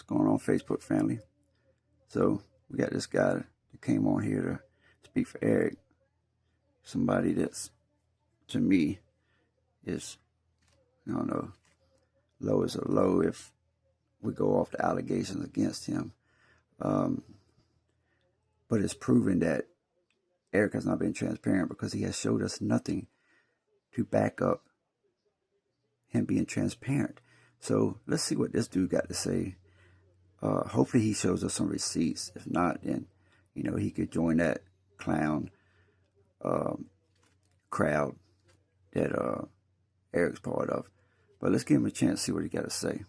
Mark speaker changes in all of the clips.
Speaker 1: going on, Facebook family? So we got this guy that came on here to speak for Eric. Somebody that's, to me, is, I don't know, low as a low if we go off the allegations against him. But it's proven that Eric has not been transparent because he has showed us nothing to back up him being transparent. So let's see what this dude got to say. Hopefully he shows us some receipts. If not, then, he could join that clown crowd that Eric's part of. But let's give him a chance to see what he got to say.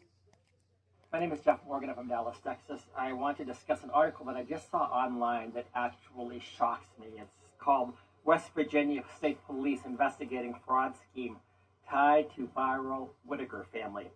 Speaker 2: My name is Jeff Morgan. I'm from Dallas, Texas. I want to discuss an article that I just saw online that actually shocks me. It's called West Virginia State Police Investigating Fraud Scheme Tied to Viral Whitaker Family.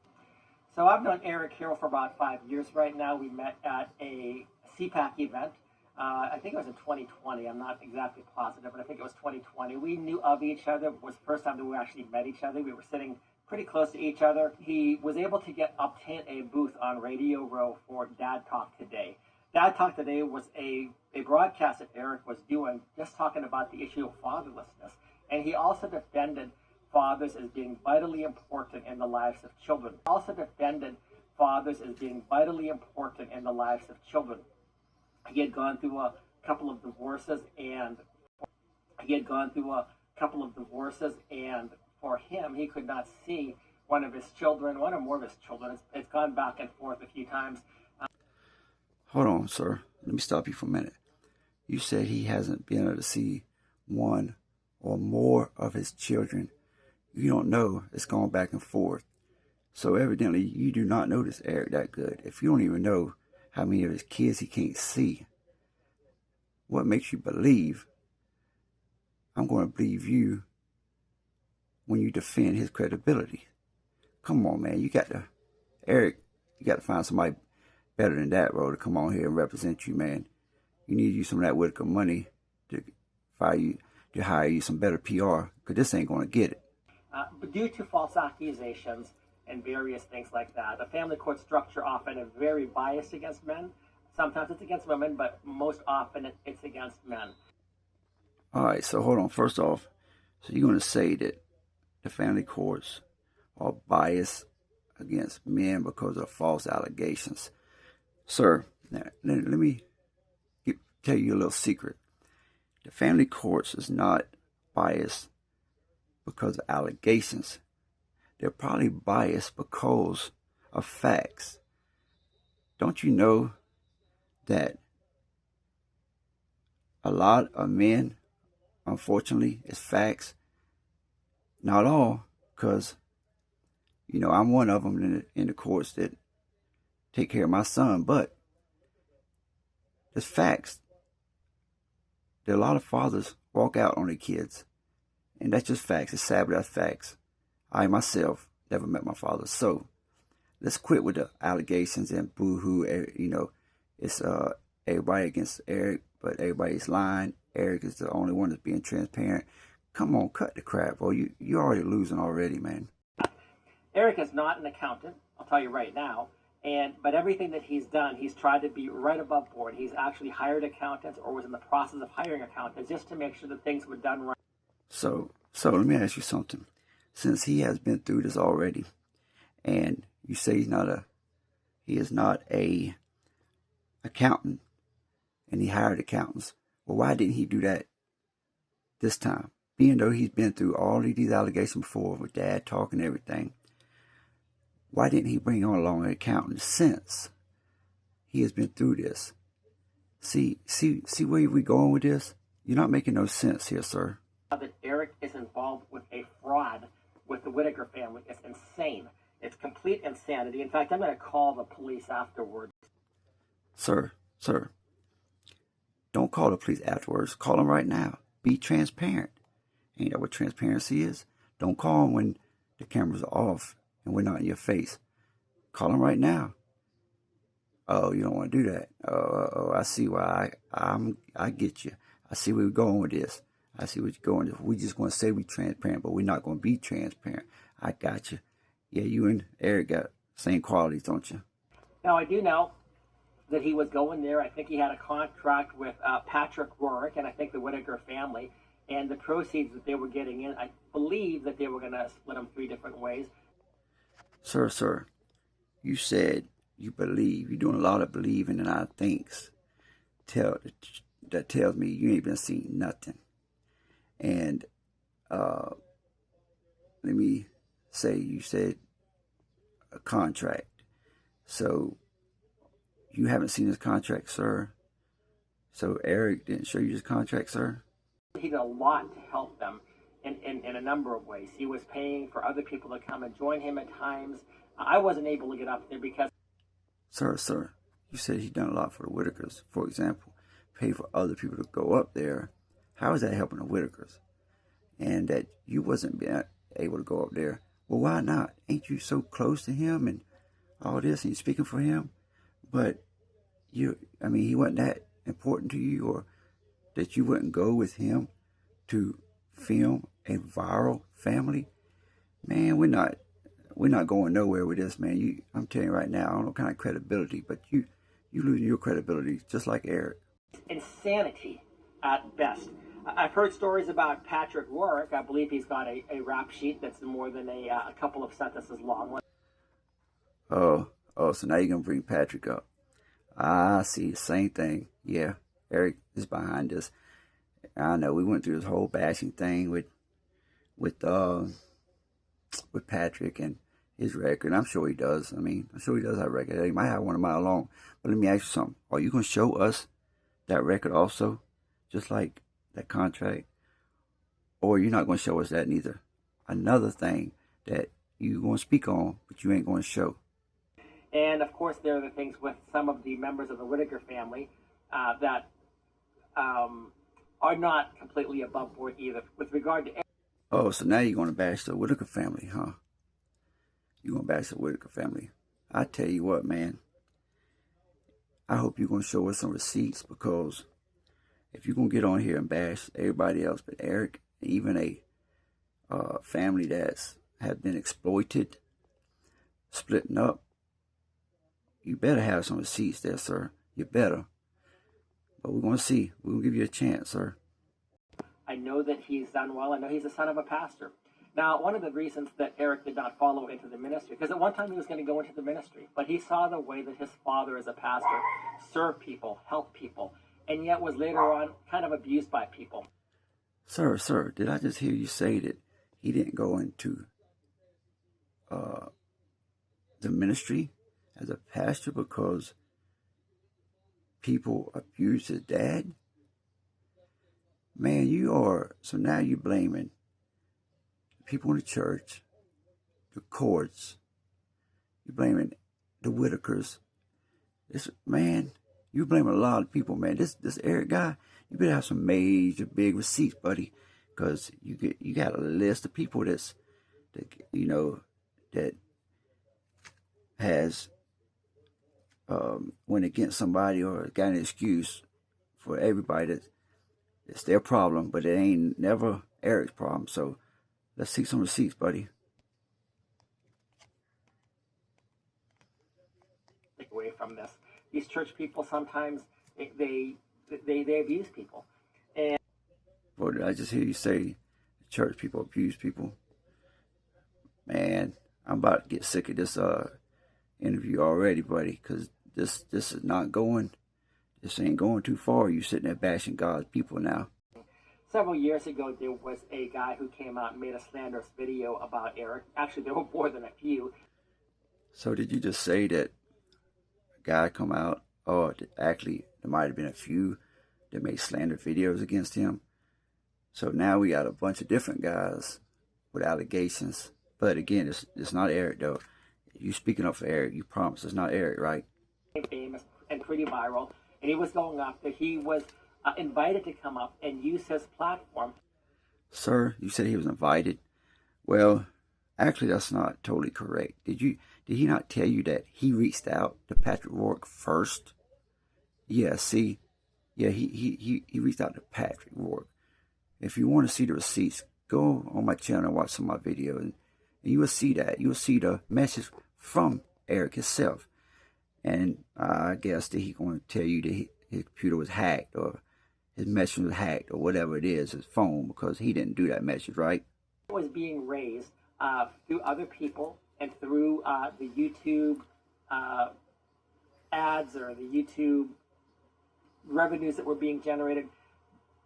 Speaker 2: So I've known Eric Carroll for about 5 years right now. We met at a CPAC event. I think it was in 2020. I'm not exactly positive, but I think it was 2020. We knew of each other. It was the first time that we actually met each other. We were sitting pretty close to each other. He was able to obtain a booth on Radio Row for Dad Talk Today. Dad Talk Today was a broadcast that Eric was doing, just talking about the issue of fatherlessness. And he also defended fathers as being vitally important in the lives of children. Also defended fathers as being vitally important in the lives of children. He had gone through a couple of divorces, and for him, he could not see one of his children, one or more of his children. It's gone back and forth a few times.
Speaker 1: Hold on, sir. Let me stop you for a minute. You said he hasn't been able to see one or more of his children. You don't know. It's gone back and forth. So evidently, you do not know this Eric that good. If you don't even know how many of his kids he can't see, what makes you believe I'm going to believe you when you defend his credibility? Come on, man. Eric, you got to find somebody better than that, bro, to come on here and represent you, man. You need to use some of that Whitaker money to hire you some better PR, because this ain't going to get it.
Speaker 2: But due to false accusations and various things like that, the family court structure often is very biased against men. Sometimes it's against women, but most often it's against men.
Speaker 1: All right, so hold on. First off, so you're going to say that the family courts are biased against men because of false allegations. Sir, now, let me tell you a little secret. The family courts is not biased because of allegations. They're probably biased because of facts. Don't you know that a lot of men, unfortunately, is facts? Not all, because, I'm one of them in the courts that take care of my son, but there's facts. There are a lot of fathers walk out on their kids, and that's just facts. It's sad, but that's facts. I myself never met my father, so let's quit with the allegations and boo-hoo. It's everybody against Eric, but everybody's lying. Eric is the only one that's being transparent. Come on, cut the crap, bro. You're already losing already, man.
Speaker 2: Eric is not an accountant, I'll tell you right now. But everything that he's done, he's tried to be right above board. He's actually hired accountants or was in the process of hiring accountants just to make sure that things were done right.
Speaker 1: So let me ask you something. Since he has been through this already, and you say he is not a accountant, and he hired accountants, well, why didn't he do that this time? Being though he's been through all of these allegations before with Dad Talk and everything, why didn't he bring on along an accountant since he has been through this? See where we're going with this? You're not making no sense here, sir.
Speaker 2: That Eric is involved with a fraud with the Whitaker family. It's insane. It's complete insanity. In fact, I'm going to call the police afterwards.
Speaker 1: Sir, don't call the police afterwards. Call them right now. Be transparent. Ain't that what transparency is? Don't call them when the cameras are off and we're not in your face. Call them right now. Oh, you don't want to do that. Oh, I see why. I get you. I see where we're going with this. I see what you're going. We just going to say we're transparent, but we're not going to be transparent. I got you. Yeah, you and Eric got same qualities, don't you?
Speaker 2: Now, I do know that he was going there. I think he had a contract with Patrick Rourke and I think the Whitaker family. And the proceeds that they were getting in, I believe that they were going to split them 3 different ways.
Speaker 1: Sir, you said you believe. You're doing a lot of believing in our things. That tells me you ain't been seeing nothing. And let me say, you said a contract. So you haven't seen his contract, sir? So Eric didn't show you his contract, sir?
Speaker 2: He did a lot to help them in a number of ways. He was paying for other people to come and join him at times. I wasn't able to get up there because...
Speaker 1: Sir, you said he's done a lot for the Whitakers. For example, pay for other people to go up there. How is that helping the Whitakers? And that you wasn't being able to go up there. Well, why not? Ain't you so close to him and all this, and you're speaking for him? But he wasn't that important to you, or that you wouldn't go with him to film a viral family? Man, we're not going nowhere with this, man. I'm telling you right now, I don't know what kind of credibility, but you losing your credibility just like Eric.
Speaker 2: Insanity at best. I've heard stories about Patrick Rourke. I believe he's got a rap sheet that's more than a couple of sentences long.
Speaker 1: Oh, so now you're going to bring Patrick up. I see, the same thing. Yeah, Eric is behind this. I know we went through this whole bashing thing with Patrick and his record. I'm sure he does. I'm sure he does have a record. He might have one a mile long. But let me ask you something. Are you going to show us that record also, just like that contract? Or you're not going to show us that neither? Another thing that you're going to speak on, but you ain't going to show.
Speaker 2: And of course, there are the things with some of the members of the Whitaker family that are not completely above board either. With regard to...
Speaker 1: Oh, so now you're going to bash the Whitaker family, huh? You're going to bash the Whitaker family. I tell you what, man. I hope you're going to show us some receipts, because if you're going to get on here and bash everybody else but Eric, even a family that's have been exploited, splitting up, you better have some receipts there, sir. You better. But we're going to see. We're going to give you a chance, sir.
Speaker 2: I know that he's done well. I know he's the son of a pastor. Now, one of the reasons that Eric did not follow into the ministry, because at one time he was going to go into the ministry, but he saw the way that his father as a pastor served people, helped people, and yet was later on kind of abused by people.
Speaker 1: Sir, did I just hear you say that he didn't go into the ministry as a pastor because people abused his dad? Man, so now you're blaming people in the church, the courts, you're blaming the Whitakers. You're blaming a lot of people, man. This Eric guy, you better have some major big receipts, buddy, because you got a list of people that has went against somebody or got an excuse for everybody that it's their problem, but it ain't never Eric's problem. So let's see some receipts, buddy.
Speaker 2: Take away from this, these church people sometimes they abuse people. And
Speaker 1: Or did I just hear you say church people abuse people? Man, I'm about to get sick of this interview already, buddy, because this is not going. This ain't going too far. You sitting there bashing God's people now.
Speaker 2: Several years ago, there was a guy who came out and made a slanderous video about Eric. Actually, there were more than a few.
Speaker 1: So did you just say that a guy come out? Oh, actually, there might have been a few that made slander videos against him. So now we got a bunch of different guys with allegations. But again, it's not Eric, though. You speaking up for Eric, you promise it's not Eric, right?
Speaker 2: Famous and pretty viral. And he was going up there. He was invited to come up and use his platform.
Speaker 1: Sir, you said he was invited. Well, actually, that's not totally correct. Did he not tell you that he reached out to Patrick Rourke first? Yeah, see? Yeah, he reached out to Patrick Rourke. If you want to see the receipts, go on my channel and watch some of my videos, and you will see that. You will see the message from Eric himself. And I guess that he's going to tell you that his computer was hacked, or his message was hacked, or whatever it is, his phone, because he didn't do that message, right?
Speaker 2: It was being raised through other people and through the YouTube ads or the YouTube revenues that were being generated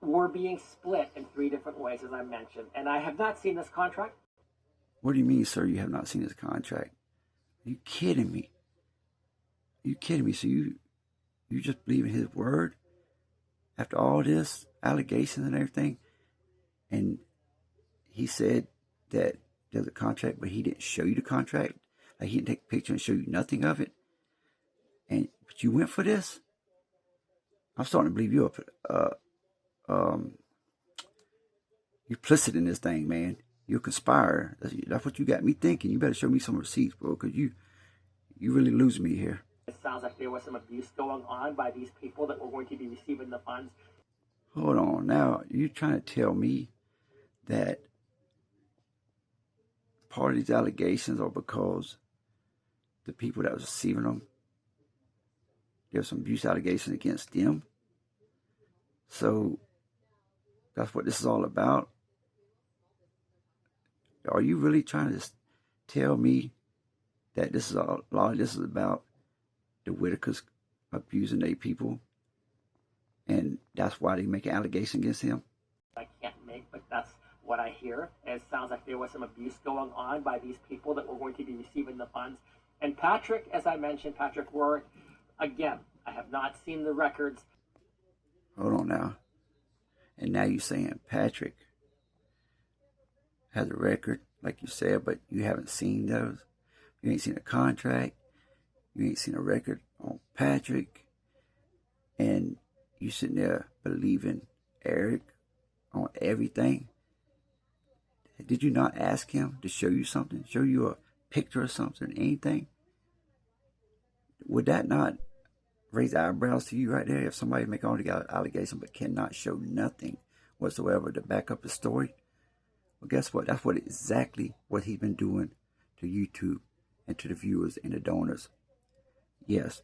Speaker 2: were being split in 3 different ways, as I mentioned. And I have not seen this contract.
Speaker 1: What do you mean, sir, you have not seen this contract? Are you kidding me? Are you kidding me? So you just believe in his word after all this allegations and everything? And he said that there's a contract, but he didn't show you the contract. Like, he didn't take a picture and show you nothing of it. But you went for this? I'm starting to believe you're complicit in this thing, man. You're a conspirer. That's what you got me thinking. You better show me some receipts, bro, because you really losing me here.
Speaker 2: It sounds like there was some abuse going on by these people that were going to be receiving the funds.
Speaker 1: Hold on. Now, you're trying to tell me that part of these allegations are because the people that was receiving them, there's some abuse allegations against them? So that's what this is all about? Are you really trying to tell me that this is a lot of this is about the Whitakers abusing their people, and that's why they make an allegation against him?
Speaker 2: I can't make, but that's what I hear. It sounds like there was some abuse going on by these people that were going to be receiving the funds. And Patrick, as I mentioned, Patrick Warwick, again, I have not seen the records.
Speaker 1: Hold on now. And now you're saying Patrick has a record, like you said, but you haven't seen those. You ain't seen a contract. You ain't seen a record on Patrick. And you sitting there believing Eric on everything. Did you not ask him to show you something? Show you a picture or something, anything? Would that not raise eyebrows to you right there if somebody make all the allegations but cannot show nothing whatsoever to back up the story? Well, guess what? That's exactly what he's been doing to YouTube and to the viewers and the donors. Yes,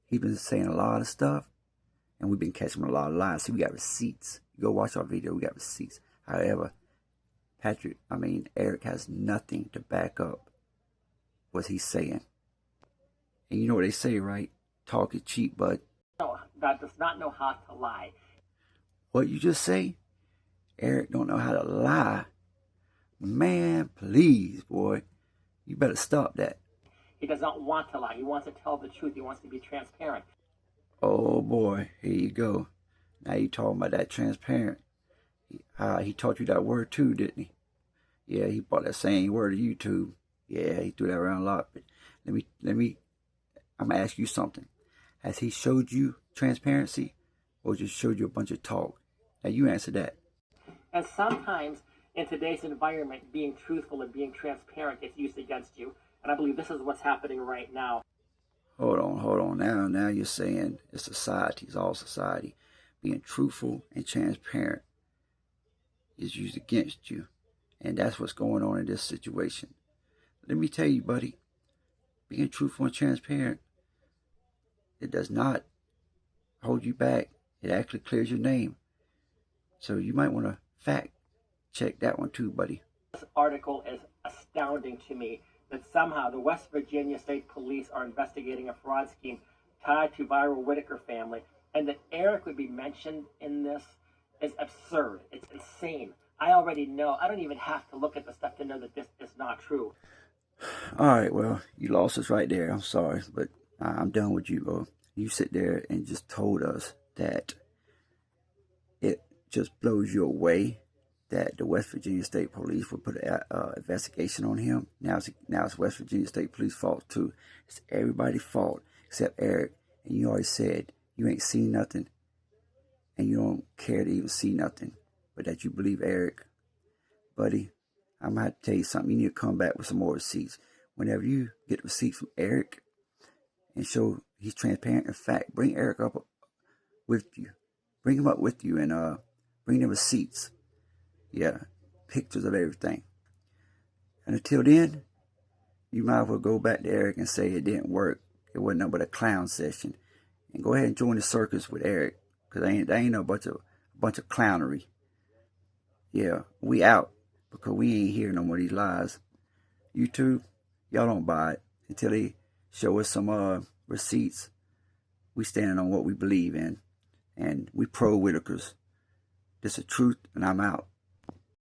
Speaker 1: he's been saying a lot of stuff, and we've been catching a lot of lies. See, we got receipts. You go watch our video, we got receipts. However, Eric has nothing to back up what he's saying. And you know what they say, right? Talk is cheap, bud.
Speaker 2: No, God does not know how to lie.
Speaker 1: What you just say? Eric don't know how to lie. Man, please, boy. You better stop that.
Speaker 2: He does not want to lie. He wants to tell the truth. He wants to be transparent.
Speaker 1: Oh, boy. Here you go. Now you talking about that transparent. He taught you that word too, didn't he? Yeah, he brought that same word to YouTube. Yeah, he threw that around a lot. But I'm going to ask you something. Has he showed you transparency, or just showed you a bunch of talk? Now you answer that.
Speaker 2: And sometimes in today's environment, being truthful and being transparent gets used against you. And I believe this is what's happening right now.
Speaker 1: Hold on. Now you're saying it's society, it's all society. Being truthful and transparent is used against you. And that's what's going on in this situation. Let me tell you, buddy, being truthful and transparent, it does not hold you back. It actually clears your name. So you might want to fact check that one too, buddy.
Speaker 2: This article is astounding to me, that somehow the West Virginia State Police are investigating a fraud scheme tied to viral Whitaker family, and that Eric would be mentioned in this is absurd. It's insane. I already know. I don't even have to look at the stuff to know that this is not true.
Speaker 1: All right, well, you lost us right there. I'm sorry, but I'm done with you, bro. You sit there and just told us that it just blows you away that the West Virginia State Police would put an investigation on him. Now it's West Virginia State Police fault too. It's everybody's fault except Eric. And you already said you ain't seen nothing, and you don't care to even see nothing, but that you believe Eric. Buddy, I'm going to have to tell you something. You need to come back with some more receipts. Whenever you get receipts from Eric and show he's transparent, in fact, bring Eric up with you. Bring him up with you and bring the receipts. Yeah, pictures of everything. And until then, you might as well go back to Eric and say it didn't work. It wasn't nothing but a clown session. And go ahead and join the circus with Eric, because there ain't no bunch of clownery. Yeah, we out, because we ain't hearing no more of these lies. YouTube, y'all don't buy it until they show us some receipts. We standing on what we believe in, and we pro Whitakers. This is the truth, and I'm out.